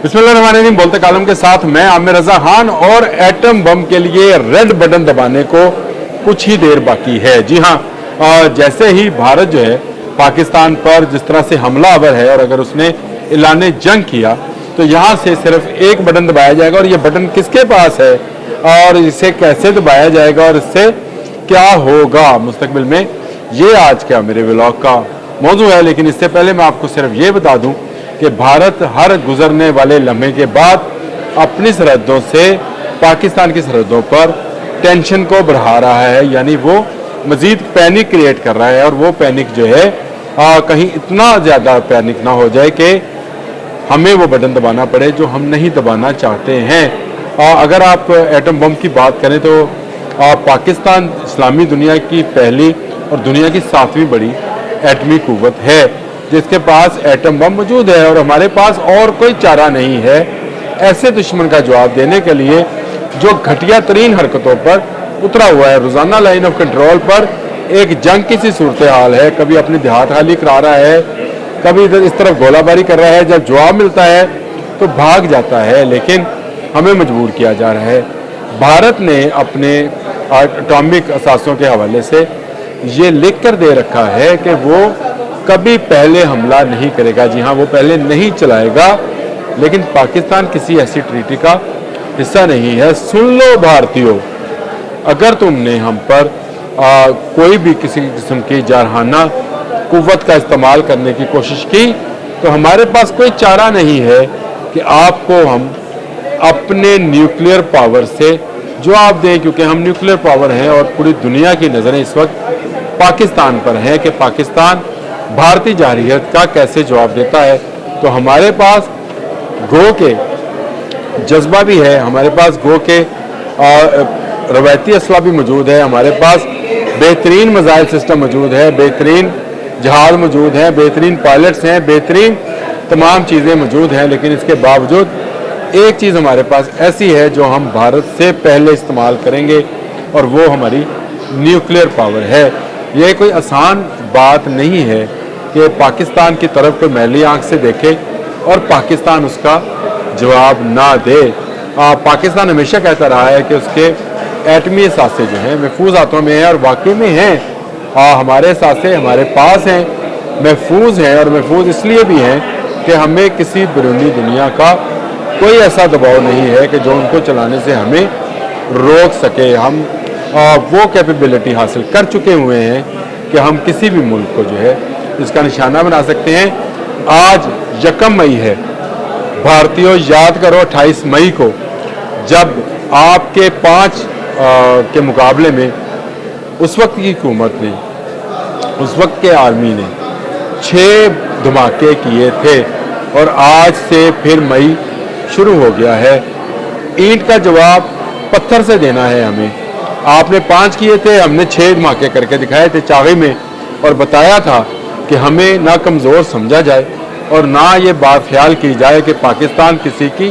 बिस्मिल्लाहिर्रहमानिर्रहीम। बोलते कालम के साथ मैं आमिर रजा खान और एटम बम के लिए रेड बटन दबाने को कुछ ही देर बाकी है। जी हाँ, जैसे ही भारत जो है पाकिस्तान पर जिस तरह से हमलावर है और अगर उसने ऐलान जंग किया तो यहाँ से सिर्फ एक बटन दबाया जाएगा और ये बटन किसके पास है और इसे कैसे दबाया जाएगा और इससे क्या होगा मुस्तकबिल में, ये आज का मेरे व्लॉग का मौजू है। लेकिन इससे पहले मैं आपको सिर्फ ये बता दूं कि भारत हर गुजरने वाले लम्हे के बाद अपनी सरहदों से पाकिस्तान की सरहदों पर टेंशन को बढ़ा रहा है, यानी वो मजीद पैनिक क्रिएट कर रहा है और वो पैनिक जो है कहीं इतना ज़्यादा पैनिक ना हो जाए कि हमें वो बटन दबाना पड़े जो हम नहीं दबाना चाहते हैं। अगर आप एटम बम की बात करें तो पाकिस्तान इस्लामी दुनिया की पहली और दुनिया की 7वीं बड़ी एटमी कुव्वत है जिसके पास एटम बम मौजूद है और हमारे पास और कोई चारा नहीं है ऐसे दुश्मन का जवाब देने के लिए जो घटिया तरीन हरकतों पर उतरा हुआ है। रोज़ाना लाइन ऑफ कंट्रोल पर एक जंग की सी सूरत हाल है, कभी अपने देहात खाली करा रहा है, कभी इधर इस तरफ गोलाबारी कर रहा है, जब जवाब मिलता है तो भाग जाता है, लेकिन हमें मजबूर किया जा रहा है। भारत ने अपने एटॉमिक असासों के हवाले से ये लिख कर दे रखा है कि वो कभी पहले हमला नहीं करेगा। जी हाँ, वो पहले नहीं चलाएगा, लेकिन पाकिस्तान किसी ऐसी ट्रीटी का हिस्सा नहीं है। सुन लो भारतीयों, अगर तुमने हम पर कोई भी किसी किस्म की जारहाना कुव्वत का इस्तेमाल करने की कोशिश की तो हमारे पास कोई चारा नहीं है कि आपको हम अपने न्यूक्लियर पावर से जवाब दें, क्योंकि हम न्यूक्लियर पावर हैं और पूरी दुनिया की नज़रें इस वक्त पाकिस्तान पर हैं कि पाकिस्तान भारतीय जारहियत का कैसे जवाब देता है। तो हमारे पास गो के जज्बा भी है, हमारे पास गो के रवायती असला भी मौजूद है, हमारे पास बेहतरीन मिसाइल सिस्टम मौजूद है, बेहतरीन जहाज मौजूद हैं, बेहतरीन पायलट्स हैं, बेहतरीन तमाम चीज़ें मौजूद हैं। लेकिन इसके बावजूद एक चीज़ हमारे पास ऐसी है जो हम भारत से पहले इस्तेमाल करेंगे और वो हमारी न्यूक्लियर पावर है। ये कोई आसान बात नहीं है कि पाकिस्तान की तरफ कोई मैली आंख से देखे और पाकिस्तान उसका जवाब ना दे। पाकिस्तान हमेशा कहता रहा है कि उसके एटमी असासे जो हैं महफूज हाथों में हैं और वाकई में हैं। हमारे असासे हमारे पास हैं, महफूज हैं और महफूज इसलिए भी हैं कि हमें किसी बैरूनी दुनिया का कोई ऐसा दबाव नहीं है कि जो उनको चलाने से हमें रोक सके। हम वो कैपेबिलिटी हासिल कर चुके हुए हैं कि हम किसी भी मुल्क को जो है इसका निशाना बना सकते हैं। आज 1 मई है, भारतीयों याद करो 28 मई को जब आपके 5 के मुकाबले में उस वक्त की हुकूमत ने, उस वक्त के आर्मी ने 6 धमाके किए थे और आज से फिर मई शुरू हो गया है। ईंट का जवाब पत्थर से देना है हमें। आपने 5 किए थे, हमने 6 धमाके करके दिखाए थे चावे में और बताया था कि हमें ना कमज़ोर समझा जाए और ना ये बात ख्याल की जाए कि पाकिस्तान किसी की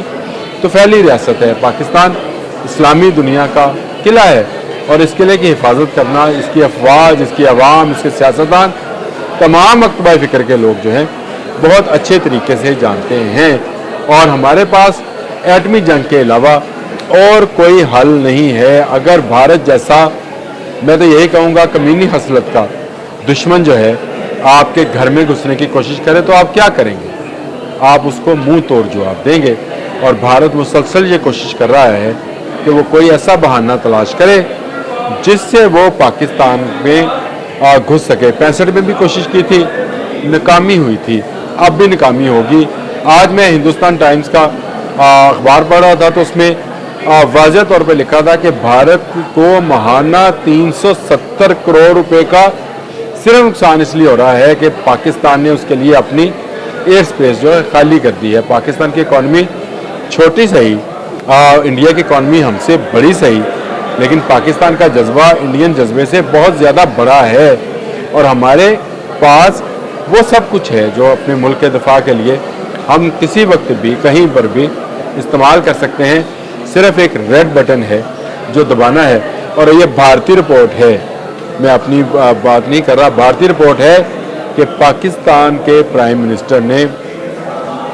तो फैली रियासत है। पाकिस्तान इस्लामी दुनिया का किला है और इस किले की हिफाजत करना इसकी अफवाज, इसकी अवाम, इसके सियासतदान, तमाम मकतबा फ़िक्र के लोग जो हैं बहुत अच्छे तरीके से जानते हैं। और हमारे पास एटमी जंग के अलावा और कोई हल नहीं है। अगर भारत जैसा, मैं तो यही कहूँगा, कमीनी हसलत का दुश्मन जो है आपके घर में घुसने की कोशिश करे तो आप क्या करेंगे? आप उसको मुंह तोड़ जवाब देंगे। और भारत मुसलसल ये कोशिश कर रहा है कि वो कोई ऐसा बहाना तलाश करे जिससे वो पाकिस्तान में घुस सके। 65 में भी कोशिश की थी, नाकामी हुई थी, अब भी नाकामी होगी। आज मैं हिंदुस्तान टाइम्स का अखबार पढ़ रहा था तो उसमें वाज़ेह तौर पे लिखा था कि भारत को माहाना 370 करोड़ रुपए का सिर्फ नुकसान इसलिए हो रहा है कि पाकिस्तान ने उसके लिए अपनी एयर स्पेस जो है खाली कर दी है। पाकिस्तान की इकॉनमी छोटी सही, इंडिया की इकॉनमी हमसे बड़ी सही, लेकिन पाकिस्तान का जज्बा इंडियन जज्बे से बहुत ज़्यादा बड़ा है और हमारे पास वो सब कुछ है जो अपने मुल्क के दफा के लिए हम किसी वक्त भी कहीं पर भी इस्तेमाल कर सकते हैं। सिर्फ एक रेड बटन है जो दबाना है और ये भारतीय रिपोर्ट है, मैं अपनी बात नहीं कर रहा, भारतीय रिपोर्ट है कि पाकिस्तान के प्राइम मिनिस्टर ने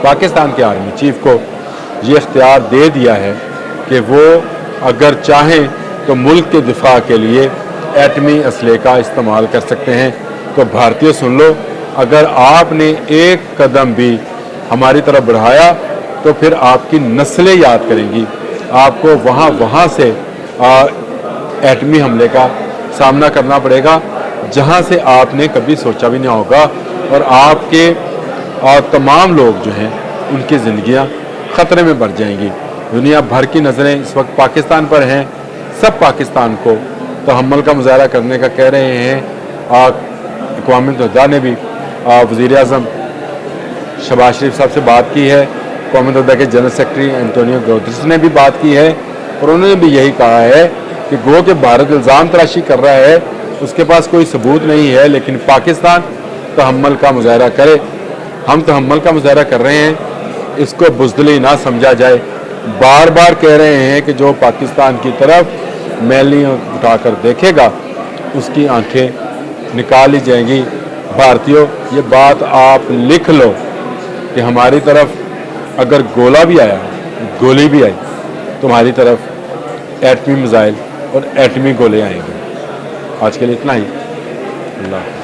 पाकिस्तान के आर्मी चीफ को ये इख्तियार दे दिया है कि वो अगर चाहें तो मुल्क के दिफा के लिए एटमी असले का इस्तेमाल कर सकते हैं। तो भारतीय सुन लो, अगर आपने एक कदम भी हमारी तरफ बढ़ाया तो फिर आपकी नस्लें याद करेंगी, आपको वहाँ से एटमी हमले का सामना करना पड़ेगा जहाँ से आपने कभी सोचा भी नहीं होगा, और आपके तमाम लोग जो हैं उनकी ज़िंदगियाँ ख़तरे में बढ़ जाएंगी। दुनिया भर की नज़रें इस वक्त पाकिस्तान पर हैं। सब पाकिस्तान को तहम्मुल का मुजाहरा करने का कह रहे हैं। अक़वाम मुत्तहिदा ने भी वज़ीर आज़म शहबाज शरीफ साहब से बात की है, अक़वाम मुत्तहिदा के जनरल सेक्रेटरी एंटोनियो गुतेरेस ने भी बात की है, और उन्होंने भी यही कहा है कि गो कि भारत इल्ज़ाम तराशी कर रहा है, उसके पास कोई सबूत नहीं है, लेकिन पाकिस्तान तहम्मुल का मुजाहरा करे। हम तहम्मुल का मुजाहरा कर रहे हैं, इसको बुज़दिली ना समझा जाए। बार बार कह रहे हैं कि जो पाकिस्तान की तरफ मैली उठाकर देखेगा उसकी आंखें निकाल ली जाएंगी। भारतीयों, ये बात आप लिख लो कि हमारी तरफ अगर गोला भी आया, गोली भी आई, तुम्हारी तरफ एटमी मिसाइल और एटमी गोले आएंगे। आज के लिए इतना ही। अल्लाह।